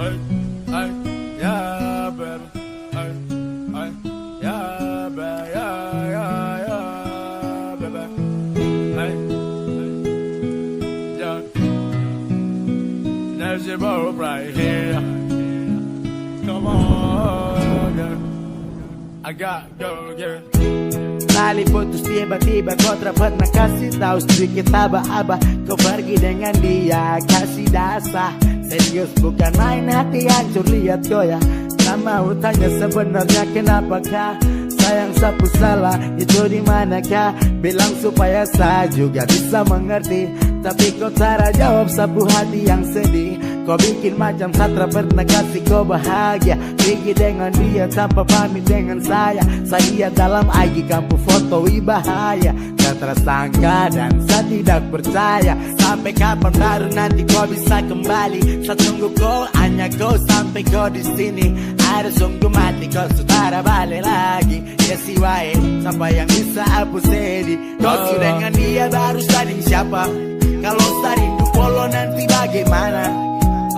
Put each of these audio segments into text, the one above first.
ay, ay, yeah, baby, ay, ay, yeah, baby, yeah, baby, ay, yeah. There's your boat right here. Come on, girl. I got go, girl. Tali putus tiba-tiba kau tak pernah kasih tahu sedikit aba-aba. Kau pergi dengan dia kasih dasar. Serius bukan main, hati hancur lihat goyah. Tak mau tanya sebenarnya kenapakah sayang sapu salah itu di manakah? Bilang supaya saya juga bisa mengerti, tapi kau cara jawab sapu hati yang sedih. Kau bikin macam satra pernah kasih kau bahagia. Pergi dengan dia tanpa pamit dengan saya. Saya dalam IG kamu fotoi bahaya. Tak tersangka dan saya tidak percaya. Sampai kapan baru nanti kau bisa kembali? Saya tunggu kau, hanya kau sampai kau di sini. Ada sungguh mati kau saudara balik lagi. Ya si wae sampai yang bisa hapus sedih. Kau sudah dengan dia baru saling siapa? Kalau sarindu polo nanti bagaimana?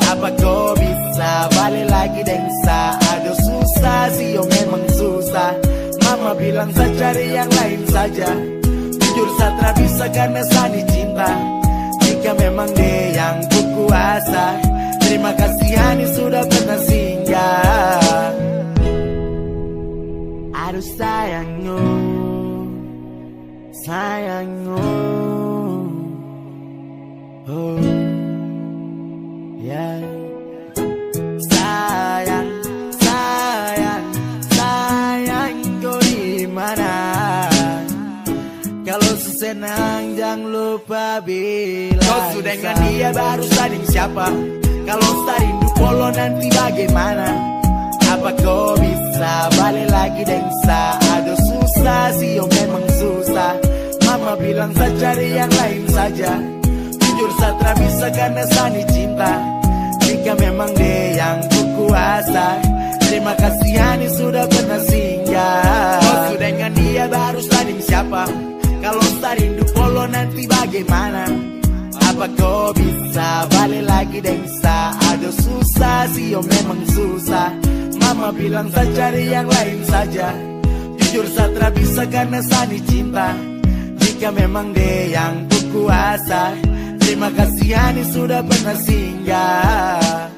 Apa kau bisa balik lagi dan sa? Aduh susah sih, yo memang susah. Mama bilang saya cari yang lain saja. Jujur saya tak bisa karena saya dicinta. Jika memang dia yang berkuasa, terima kasih Hani sudah pernah singgah. Aduh sayangku, sayangku, oh. Yeah. Sayang, sayang, sayang kau di mana? Kalau senang jangan lupa bilang. Kau sudah dengan dia baru saling siapa? Kalau rindu polo nanti bagaimana? Apa kau bisa balik lagi dan sa? Aduh susah sih, yo memang susah. Mama bilang saya cari yang lain saja. Jujur saya tak bisa karena saya cinta. Jika memang dia yang berkuasa, terima kasih Hani sudah pernah singgah. Kau sudah dengan dia baru saling siapa? Kalau rindu polo nanti bagaimana? Apa kau bisa balik lagi dan sa? Aduh susah sih, yo memang susah. Mama bilang saya cari yang lain saja. Jujur saya tak bisa karena saya cinta. Jika memang dia yang berkuasa, terima kasih Hani sudah pernah singgah.